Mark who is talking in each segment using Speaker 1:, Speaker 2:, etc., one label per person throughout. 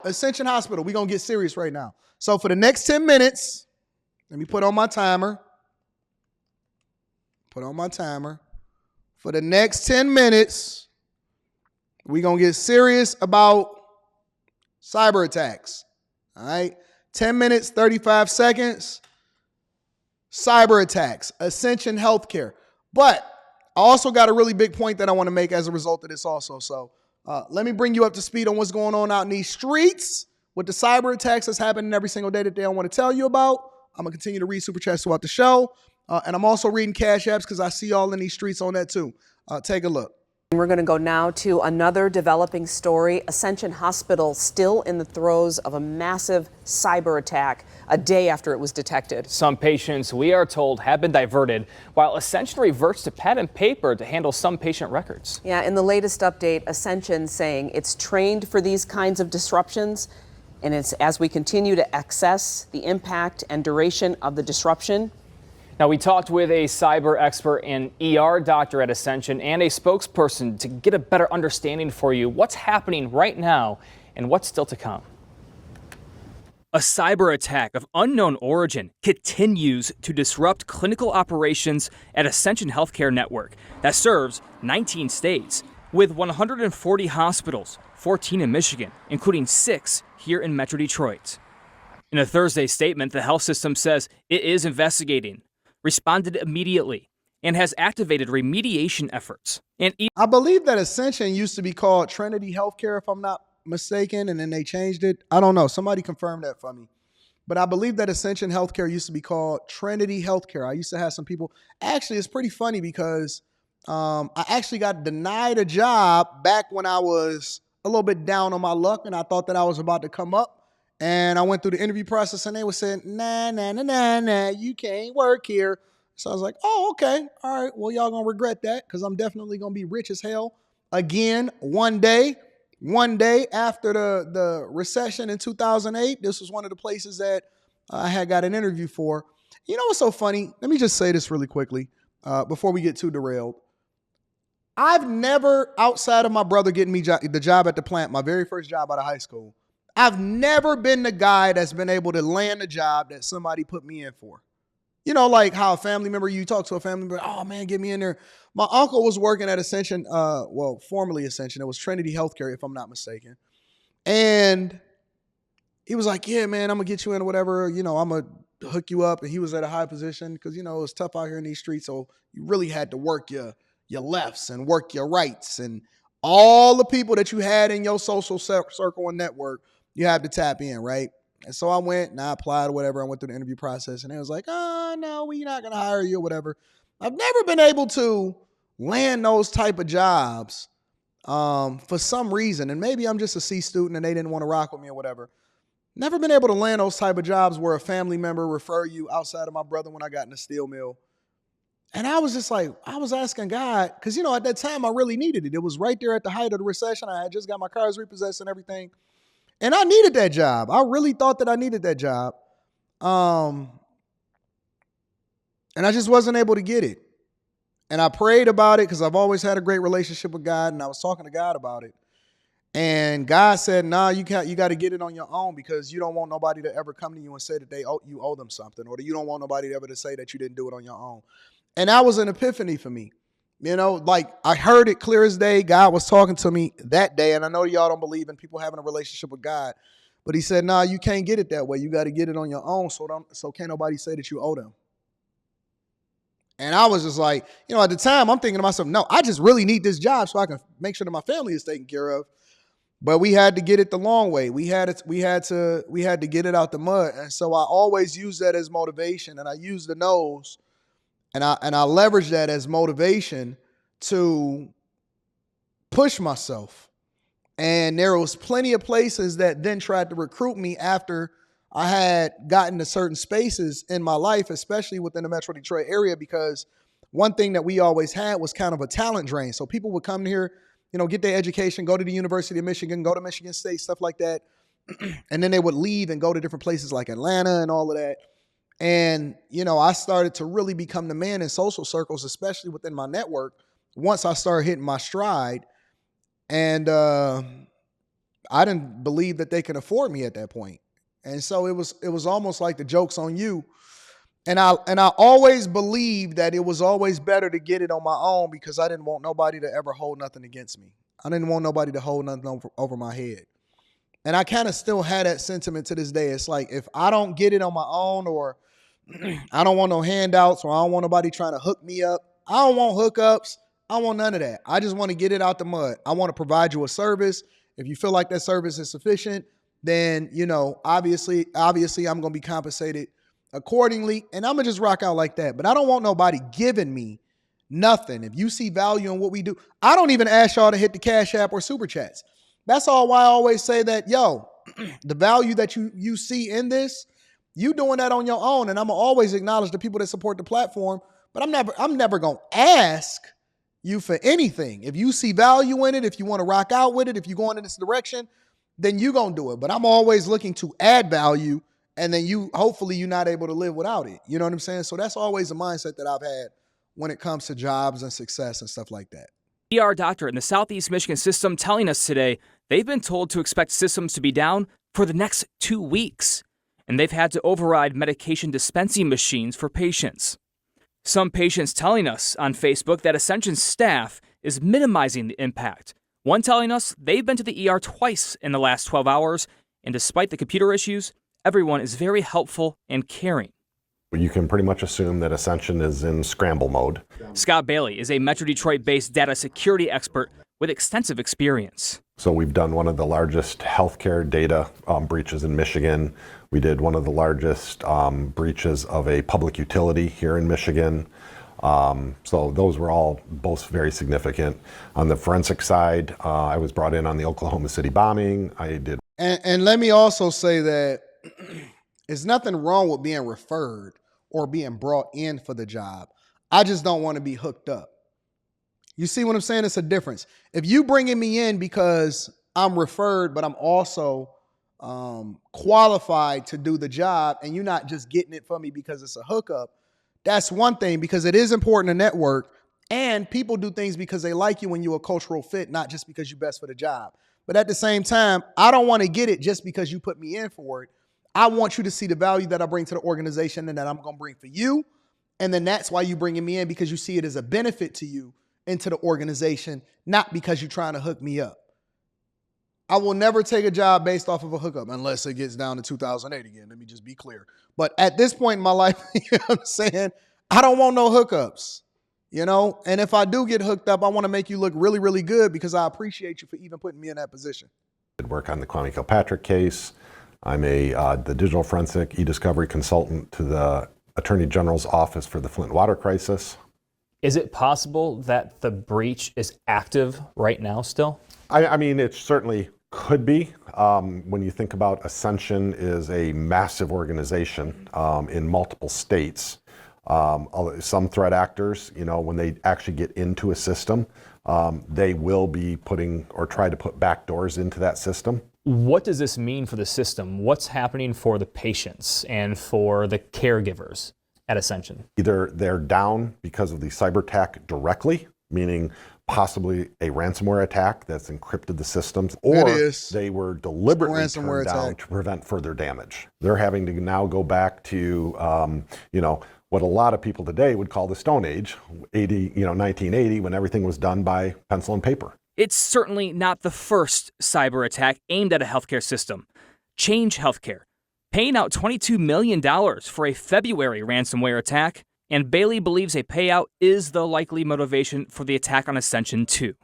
Speaker 1: Ascension Hospital, we're going to get serious right now. So for the next 10 minutes, let me put on my timer. For the next 10 minutes, we're going to get serious about cyber attacks. All right? 10 minutes, 35 seconds, cyber attacks, Ascension Healthcare. But I also got a really big point that I want to make as a result of this also. So let me bring you up to speed on what's going on out in these streets with the cyber attacks that's happening every single day that they don't want to tell you about. I'm going to continue to read super chats throughout the show. And I'm also reading Cash Apps because I see y'all in these streets on that too. Take a look.
Speaker 2: We're going to go now to another developing story. Ascension Hospital still in the throes of a massive cyber attack a day after it was detected.
Speaker 3: Some patients, we are told, have been diverted, while Ascension reverts to pen and paper to handle some patient records.
Speaker 2: Yeah, in the latest update, Ascension saying it's trained for these kinds of disruptions. And it's as we continue to assess the impact and duration of the disruption.
Speaker 3: Now, we talked with a cyber expert and ER doctor at Ascension and a spokesperson to get a better understanding for you what's happening right now and what's still to come. A cyber attack of unknown origin continues to disrupt clinical operations at Ascension Healthcare Network that serves 19 states with 140 hospitals, 14 in Michigan, including 6 here in Metro Detroit. In a Thursday statement, the health system says it is investigating, responded immediately, and has activated remediation efforts. And
Speaker 1: I believe that Ascension used to be called Trinity Healthcare, if I'm not mistaken, and then they changed it. I don't know. Somebody confirmed that for me. But I believe that Ascension Healthcare used to be called Trinity Healthcare. I used to have some people. Actually, it's pretty funny because I actually got denied a job back when I was a little bit down on my luck, and I thought that I was about to come up. And I went through the interview process, and they were saying, nah, you can't work here. So I was like, oh, okay. All right, well, y'all going to regret that because I'm definitely going to be rich as hell again one day. One day after the recession in 2008, this was one of the places that I had got an interview for. You know what's so funny? Let me just say this really quickly before we get too derailed. I've never, outside of my brother getting me the job at the plant, my very first job out of high school, I've never been the guy that's been able to land a job that somebody put me in for. You know, like how a family member, you talk to a family member, oh man, get me in there. My uncle was working at Ascension, formerly Ascension. It was Trinity Healthcare, if I'm not mistaken. And he was like, yeah, man, I'm going to get you in or whatever. You know, I'm going to hook you up. And he was at a high position because, you know, it was tough out here in these streets. So you really had to work your lefts and work your rights. And all the people that you had in your social circle and network, you have to tap in, right? And so I went and I applied or whatever. I went through the interview process and it was like, oh, no, we're not going to hire you or whatever. I've never been able to land those type of jobs for some reason. And maybe I'm just a C student and they didn't want to rock with me or whatever. Never been able to land those type of jobs where a family member refer you outside of my brother when I got in the steel mill. And I was just like, I was asking God, because, you know, at that time I really needed it. It was right there at the height of the recession. I had just got my cars repossessed and everything. And I needed that job. I really thought that I needed that job. And I just wasn't able to get it. And I prayed about it because I've always had a great relationship with God. And I was talking to God about it. And God said, nah, you got to get it on your own because you don't want nobody to ever come to you and say that you owe them something, or that you don't want nobody ever to say that you didn't do it on your own. And that was an epiphany for me. You know, like I heard it clear as day. God was talking to me that day. And I know y'all don't believe in people having a relationship with God, but he said, nah, you can't get it that way. You got to get it on your own. So can't nobody say that you owe them. And I was just like, you know, at the time I'm thinking to myself, no, I just really need this job so I can make sure that my family is taken care of. But we had to get it the long way. We had to get it out the mud. And so I always use that as motivation, and I use the no's. And I leverage that as motivation to push myself. And there was plenty of places that then tried to recruit me after I had gotten to certain spaces in my life, especially within the Metro Detroit area, because one thing that we always had was kind of a talent drain. So people would come here, you know, get their education, go to the University of Michigan, go to Michigan State, stuff like that. And then they would leave and go to different places like Atlanta and all of that. And, you know, I started to really become the man in social circles, especially within my network, once I started hitting my stride. And I didn't believe that they could afford me at that point. And so it was almost like the joke's on you. And I always believed that it was always better to get it on my own because I didn't want nobody to ever hold nothing against me. I didn't want nobody to hold nothing over my head. And I kind of still had that sentiment to this day. It's like, if I don't get it on my own, or I don't want no handouts, or I don't want nobody trying to hook me up. I don't want hookups. I don't want none of that. I just want to get it out the mud. I want to provide you a service. If you feel like that service is sufficient, then, obviously I'm going to be compensated accordingly, and I'm going to just rock out like that. But I don't want nobody giving me nothing. If you see value in what we do, I don't even ask y'all to hit the Cash App or Super Chats. That's all why I always say that, the value that you see in this, you doing that on your own. And I'm going to always acknowledge the people that support the platform, but I'm never going to ask you for anything. If you see value in it, if you want to rock out with it, if you're going in this direction, then you're going to do it. But I'm always looking to add value, and then hopefully you're not able to live without it. You know what I'm saying? So that's always a mindset that I've had when it comes to jobs and success and stuff like that.
Speaker 3: ER doctor in the Southeast Michigan system telling us today they've been told to expect systems to be down for the next 2 weeks, and they've had to override medication dispensing machines for patients. Some patients telling us on Facebook that Ascension staff is minimizing the impact. One telling us they've been to the ER twice in the last 12 hours, and despite the computer issues, everyone is very helpful and caring.
Speaker 4: You can pretty much assume that Ascension is in scramble mode.
Speaker 3: Scott Bailey is a Metro Detroit-based data security expert with extensive experience.
Speaker 4: So we've done one of the largest healthcare data breaches in Michigan. We did one of the largest breaches of a public utility here in Michigan. So those were all both very significant. On the forensic side, I was brought in on the Oklahoma City bombing.
Speaker 1: And let me also say that there's nothing wrong with being referred or being brought in for the job. I just don't want to be hooked up. You see what I'm saying? It's a difference. If you bringing me in because I'm referred, but I'm also qualified to do the job, and you're not just getting it for me because it's a hookup, that's one thing, because it is important to network, and people do things because they like you when you're a cultural fit, not just because you're best for the job. But at the same time, I don't want to get it just because you put me in for it. I want you to see the value that I bring to the organization and that I'm going to bring for you. And then that's why you bringing me in, because you see it as a benefit to you into the organization, not because you're trying to hook me up. I will never take a job based off of a hookup unless it gets down to 2008 again. Let me just be clear. But at this point in my life, you know what I'm saying? I don't want no hookups, And if I do get hooked up, I want to make you look really, really good, because I appreciate you for even putting me in that position.
Speaker 4: I did work on the Kwame Kilpatrick case. I'm the digital forensic e-discovery consultant to the Attorney General's office for the Flint water crisis.
Speaker 3: Is it possible that the breach is active right now still?
Speaker 4: I mean, it certainly could be. When you think about Ascension is a massive organization in multiple states. Some threat actors, when they actually get into a system, they will be putting or try to put backdoors into that system.
Speaker 3: What does this mean for the system? What's happening for the patients and for the caregivers at Ascension?
Speaker 4: Either they're down because of the cyber attack directly, meaning possibly a ransomware attack that's encrypted the systems, or they were deliberately turned down to prevent further damage. They're having to now go back to, what a lot of people today would call the Stone Age, 1980, when everything was done by pencil and paper.
Speaker 3: It's certainly not the first cyber attack aimed at a healthcare system. Change Healthcare, paying out $22 million for a February ransomware attack, and Bailey believes a payout is the likely motivation for the attack on Ascension 2.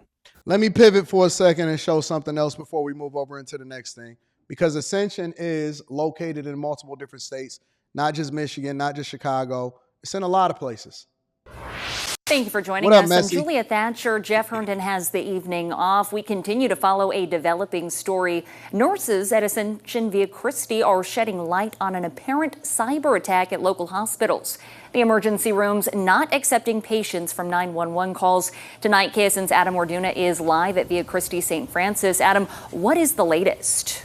Speaker 1: Let me pivot for a second and show something else before we move over into the next thing, because Ascension is located in multiple different states, not just Michigan, not just Chicago. It's in a lot of places.
Speaker 5: Thank you for joining us. I'm Julia Thatcher. Jeff Herndon has the evening off. We continue to follow a developing story. Nurses at Ascension Via Christi are shedding light on an apparent cyber attack at local hospitals. The emergency rooms not accepting patients from 911 calls. Tonight, KSN's Adam Orduna is live at Via Christi St. Francis. Adam, what is the latest?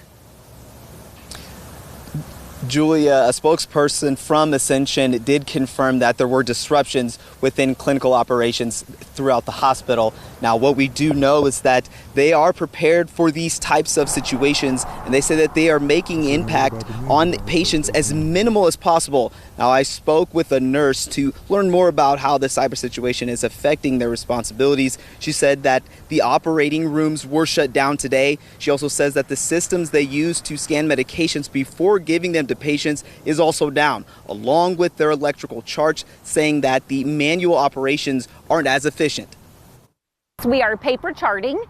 Speaker 6: Julia, a spokesperson from Ascension did confirm that there were disruptions within clinical operations throughout the hospital. Now, what we do know is that they are prepared for these types of situations, and they say that they are making impact on patients as minimal as possible. Now, I spoke with a nurse to learn more about how the cyber situation is affecting their responsibilities. She said that the operating rooms were shut down today. She also says that the systems they use to scan medications before giving them to patients is also down, along with their electrical charts, saying that the manual operations aren't as efficient.
Speaker 7: We are paper charting.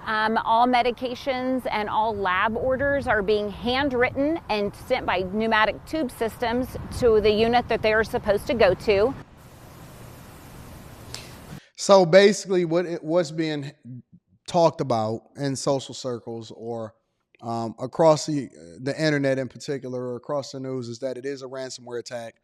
Speaker 7: All medications and all lab orders are being handwritten and sent by pneumatic tube systems to the unit that they are supposed to go to.
Speaker 1: So basically what's being talked about in social circles or across the internet in particular, or across the news, is that it is a ransomware attack.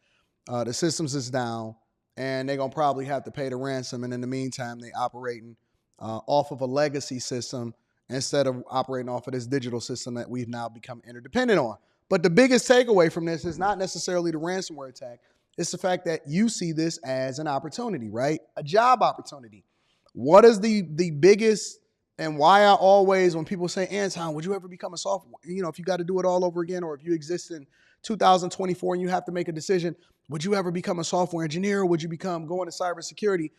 Speaker 1: The systems is down, and they're going to probably have to pay the ransom. And in the meantime, they operating off of a legacy system instead of operating off of this digital system that we've now become interdependent on. But the biggest takeaway from this is not necessarily the ransomware attack. It's the fact that you see this as an opportunity, right? A job opportunity. What is the biggest, and why I always, when people say, Anton, would you ever become a software, if you got to do it all over again, or if you exist in 2024 and you have to make a decision, would you ever become a software engineer? Or would you go into cybersecurity?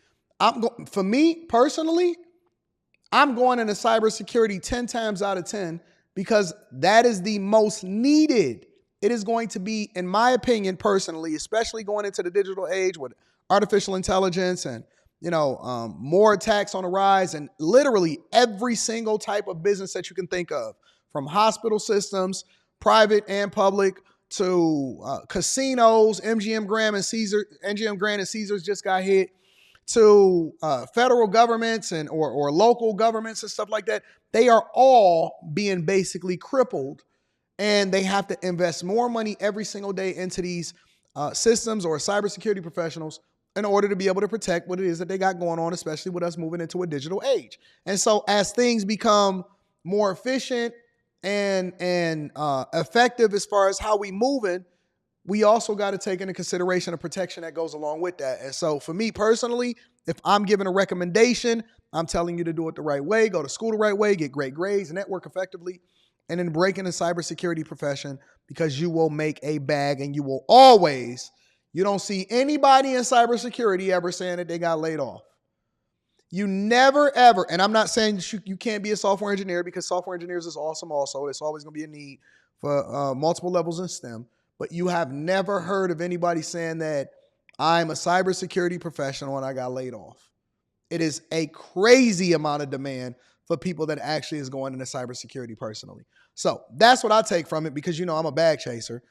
Speaker 1: For me personally, I'm going into cybersecurity 10 times out of 10 because that is the most needed. It is going to be, in my opinion, personally, especially going into the digital age with artificial intelligence and, more attacks on the rise, and literally every single type of business that you can think of, from hospital systems, private and public, to casinos. MGM Grand and Caesars just got hit, to federal governments and or local governments and stuff like that. They are all being basically crippled, and they have to invest more money every single day into these systems or cybersecurity professionals in order to be able to protect what it is that they got going on, especially with us moving into a digital age. And so as things become more efficient and effective as far as how we moving, we also got to take into consideration the protection that goes along with that. And so for me personally, if I'm giving a recommendation, I'm telling you to do it the right way, go to school the right way, get great grades, network effectively, and then break into the cybersecurity profession, because you will make a bag, and you will always, you don't see anybody in cybersecurity ever saying that they got laid off. You never, ever, and I'm not saying you can't be a software engineer, because software engineers is awesome also. There's always going to be a need for multiple levels in STEM. But you have never heard of anybody saying that I'm a cybersecurity professional and I got laid off. It is a crazy amount of demand for people that actually is going into cybersecurity personally. So that's what I take from it, because I'm a bag chaser.